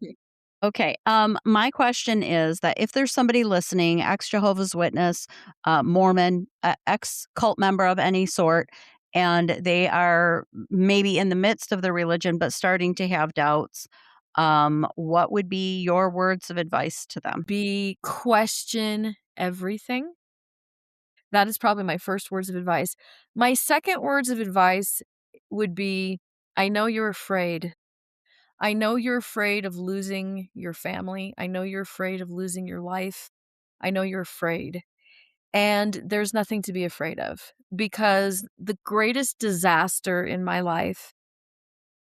Okay. My question is that if there's somebody listening, ex Jehovah's Witness, Mormon, ex cult member of any sort, and they are maybe in the midst of their religion but starting to have doubts, what would be your words of advice to them? Question everything. That is probably my first words of advice. My second words of advice would be, I know you're afraid. I know you're afraid of losing your family. I know you're afraid of losing your life. I know you're afraid. And there's nothing to be afraid of, because the greatest disaster in my life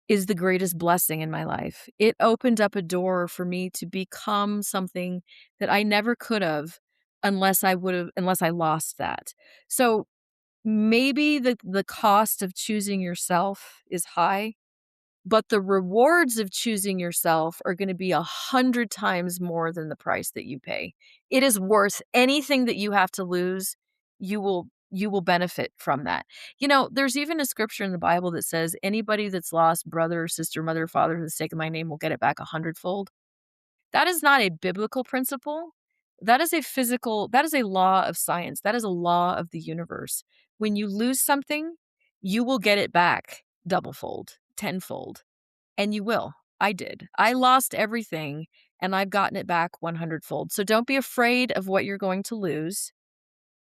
is the greatest blessing in my life. It opened up a door for me to become something that I never could have unless I lost that. So maybe the cost of choosing yourself is high, but the rewards of choosing yourself are gonna be 100 times more than the price that you pay. It is worth anything that you have to lose, you will benefit from that. You know, there's even a scripture in the Bible that says, "Anybody that's lost brother, sister, mother, father for the sake of my name will get it back 100-fold." That is not a biblical principle. That is a law of science. That is a law of the universe. When you lose something, you will get it back double-fold, tenfold. And you will. I did. I lost everything, and I've gotten it back 100-fold. So don't be afraid of what you're going to lose.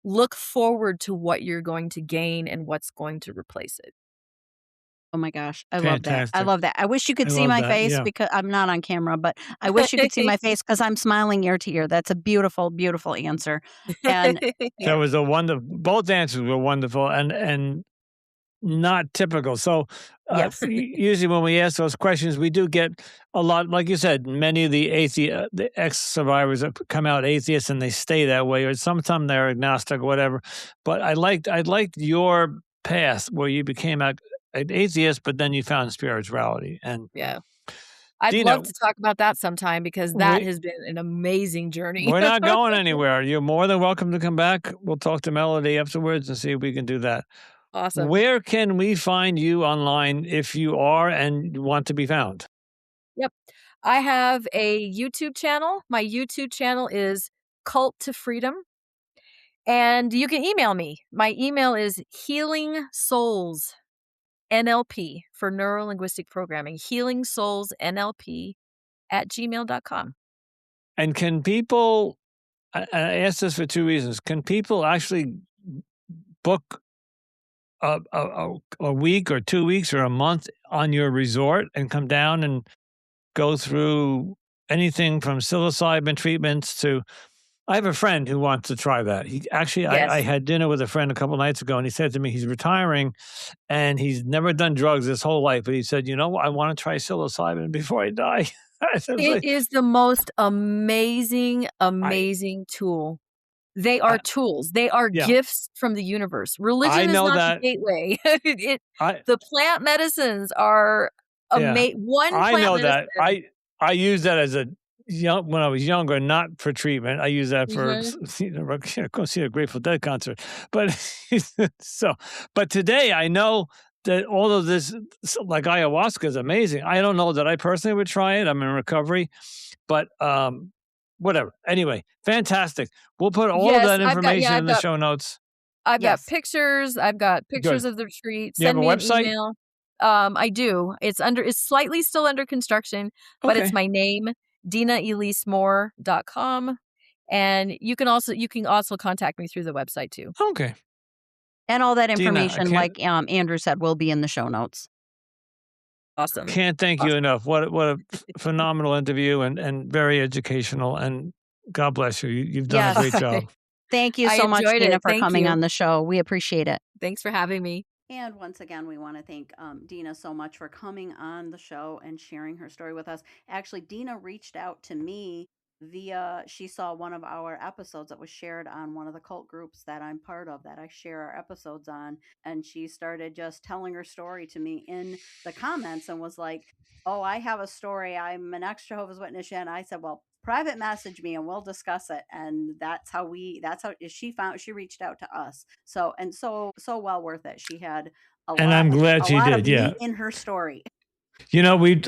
Look forward to what you're going to gain and what's going to replace it. Oh my gosh, I love that. I Fantastic. love that. I wish you I could see love my that. face Yeah. because I'm not on camera, but I wish you could see my face because I'm smiling ear to ear. That's a beautiful, beautiful answer. And That Yeah. was a wonderful, both answers were wonderful and not typical. So, yes. usually when we ask those questions, we do get a lot, like you said, many of the ex-survivors have come out atheists and they stay that way, or sometimes they're agnostic or whatever. But I liked your path where you became an atheist, but then you found spirituality. And Yeah. I'd Dina, love to talk about that sometime because that we has been an amazing journey. we're not going anywhere. You're more than welcome to come back. We'll talk to Melody afterwards and see if we can do that. Awesome. Where can we find you online if you are and want to be found? Yep. I have a YouTube channel. My YouTube channel is Cult to Freedom, and you can email me. My email is Healing Souls NLP for neuro linguistic programming, Healing Souls NLP at gmail.com. And can people, I ask this for two reasons. Can people actually book a week or 2 weeks or a month on your resort and come down and go through anything from psilocybin treatments to, I have a friend who wants to try that. He actually, I Yes. had dinner with a friend a couple nights ago, and he said to me he's retiring and he's never done drugs his whole life. But he said, you know what, I want to try psilocybin before I die. I said, It is the most amazing, I, amazing tool. They are I, tools. They are yeah, gifts from the universe. I Religion is know not the that. gateway. I, The plant medicines are yeah, one I plant know that. medicine. I use that as a young when I was younger, not for treatment. I use that for Mhm. go see a Grateful Dead concert. But so, but today I know that all of this, like ayahuasca, is amazing. I don't know that I personally would try it. I'm in recovery, but whatever. Anyway, fantastic. We'll put all of Yes, that information in the show notes. I've got Yes. pictures. I've got pictures Good. of the retreat. Do you have Send a me an website? email. I do. It's slightly still under construction, but it's Okay. my name, DinaEliseMoore.com. And you can also contact me through the website too. Okay. And all that Dina, I information, like, Andrew said, will be in the show notes. Awesome. can't thank you Awesome. enough. What a phenomenal interview and very educational. And God bless you. You've done a great Yes. job. Thank you I so much, enjoyed Dina, it. for Thank coming you. on the show. We appreciate it. Thanks for having me. And once again, we want to thank Dina so much for coming on the show and sharing her story with us. Actually, Dina reached out to me she saw one of our episodes that was shared on one of the cult groups that I'm part of, that I share our episodes on. And she started just telling her story to me in the comments and was like, "Oh, I have a story. I'm an ex Jehovah's Witness." And I said, "Well, private message me and we'll discuss it." And that's how she reached out to us. So well worth it. She had And I'm glad a she lot of did. Yeah. meat in her story. We've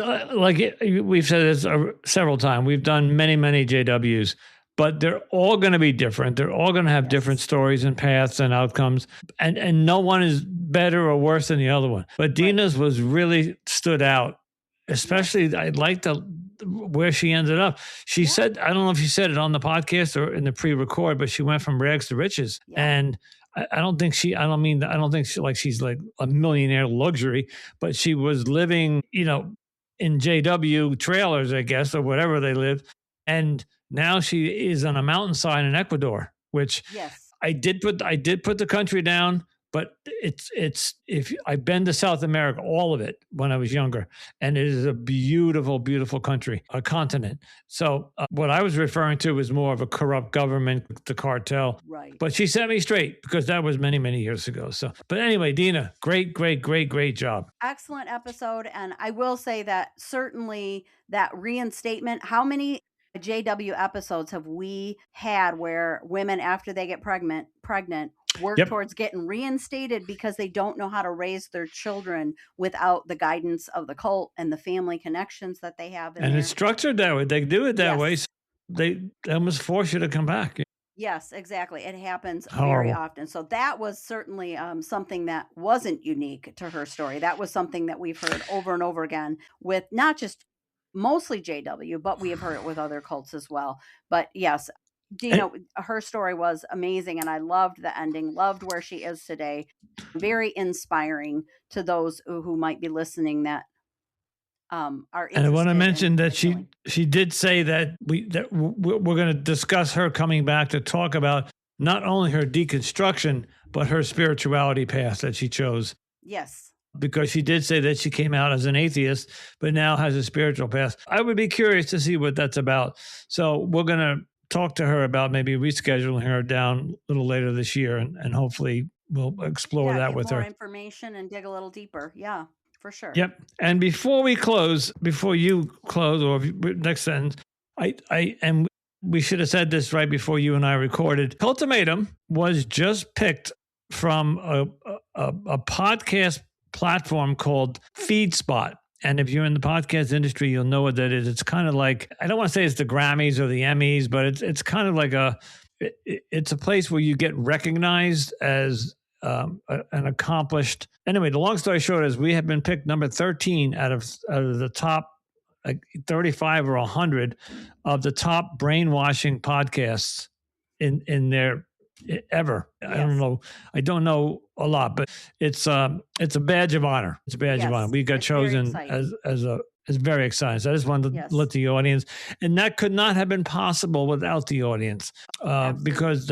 we've said this several times. We've done many JWs, but they're all going to be different. They're all going to have different Yes. stories and paths and outcomes, and no one is better or worse than the other one. But Right. Dina's was really stood out, Yes. especially I like the where she ended up. She Yeah. said, I don't know if she said it on the podcast or in the pre-record, but she went from rags to riches, Yeah. and I don't think she. I don't think she's like a millionaire luxury, but she was living, in JW trailers, I guess, or whatever they live. And now she is on a mountainside in Ecuador, which Yes. I did put the country down, but it's if I've been to South America, all of it when I was younger, and it is a beautiful country, a continent. So what I was referring to was more of a corrupt government, the cartel. Right. But she set me straight because that was many years ago. So, but anyway, Dina, great job. Excellent episode. And I will say that certainly that reinstatement, how many JW episodes have we had where women, after they get pregnant, work Yep. towards getting reinstated because they don't know how to raise their children without the guidance of the cult and the family connections that they have in And there. it's structured that way. They do it that way. Yes. So they almost force you to come back. Yes, exactly. It happens very Horrible. often. So that was certainly something that wasn't unique to her story. That was something that we've heard over and over again with not just mostly JW, but we have heard it with other cults as well. But yes, Dina, her story was amazing, and I loved the ending, loved where she is today. Very inspiring to those who might be listening that are And I want to interested mention in that healing. she did say that we're going to discuss her coming back to talk about not only her deconstruction but her spirituality path that she chose, Yes. because she did say that she came out as an atheist but now has a spiritual path. I would be curious to see what that's about. So we're going to talk to her about maybe rescheduling her down a little later this year, and hopefully we'll explore Yeah, that get with more her. information and dig a little deeper. Yeah, for sure. Yep. And before you close, or next sentence, and we should have said this right before you and I recorded. Cultimatum was just picked from a podcast platform called FeedSpot. And if you're in the podcast industry, you'll know what that is. It's kind of like, I don't want to say it's the Grammys or the Emmys, but it's kind of like it's a place where you get recognized as an accomplished. Anyway, the long story short is we have been picked number 13 out of the top, like 35 or 100 of the top brainwashing podcasts in their ever. Yes. I don't know a lot, but it's a badge of honor. It's a badge of Yes, honor. We got it's very chosen exciting. as very exciting. So I just wanted to Yes. let the audience, and that could not have been possible without the audience, Absolutely. because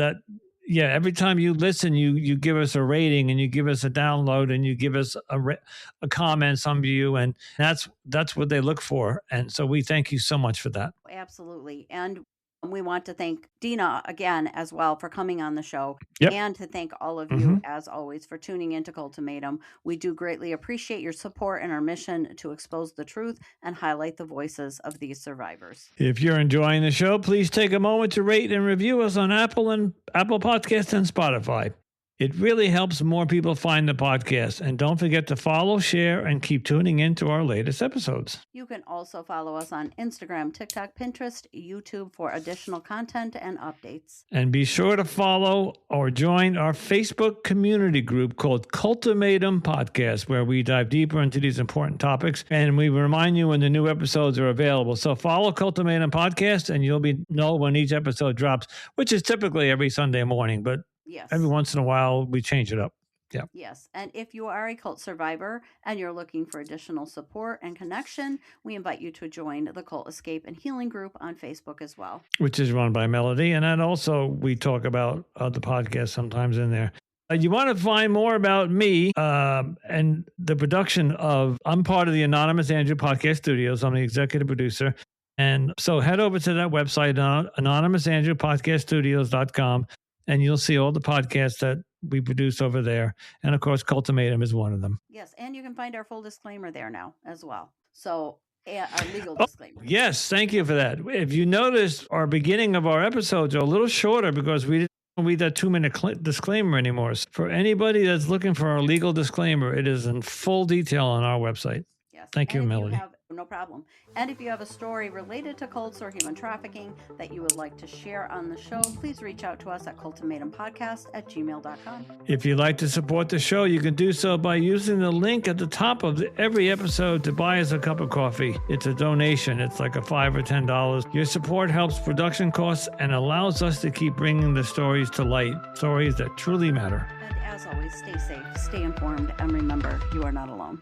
every time you listen, you give us a rating and you give us a download and you give us a comment, some view, and that's what they look for. And so we thank you so much for that. Absolutely. And we want to thank Dina again as well for coming on the show. Yep. And to thank all of you, as always, for tuning into Cultimatum. We do greatly appreciate your support in our mission to expose the truth and highlight the voices of these survivors. If you're enjoying the show, please take a moment to rate and review us on Apple Podcasts and Spotify. It really helps more people find the podcast. And don't forget to follow, share, and keep tuning in to our latest episodes. You can also follow us on Instagram, TikTok, Pinterest, YouTube for additional content and updates. And be sure to follow or join our Facebook community group called Cultimatum Podcast, where we dive deeper into these important topics. And we remind you when the new episodes are available. So follow Cultimatum Podcast and you'll know when each episode drops, which is typically every Sunday morning. But yes, every once in a while, we change it up. Yeah. Yes. And if you are a cult survivor and you're looking for additional support and connection, we invite you to join the Cult Escape and Healing group on Facebook as well, which is run by Melody. And then also we talk about the podcast sometimes in there. You want to find more about me and the production of, I'm part of the Anonymous Andrew Podcast Studios. I'm the executive producer. And so head over to that website, anonymousandrewpodcaststudios.com, and you'll see all the podcasts that we produce over there. And of course, Cultimatum is one of them. Yes. And you can find our full disclaimer there now as well. So our legal disclaimer. Yes. Thank you for that. If you notice, our beginning of our episodes are a little shorter because we didn't read that 2-minute disclaimer anymore. So for anybody that's looking for our legal disclaimer, it is in full detail on our website. Yes. Thank you, Melody. No problem. And if you have a story related to cults or human trafficking that you would like to share on the show, please reach out to us at cultimatumpodcast@gmail.com. If you'd like to support the show, you can do so by using the link at the top of every episode to buy us a cup of coffee. It's a donation. It's like a $5 or $10. Your support helps production costs and allows us to keep bringing the stories to light, stories that truly matter. And as always, stay safe, stay informed, and remember, you are not alone.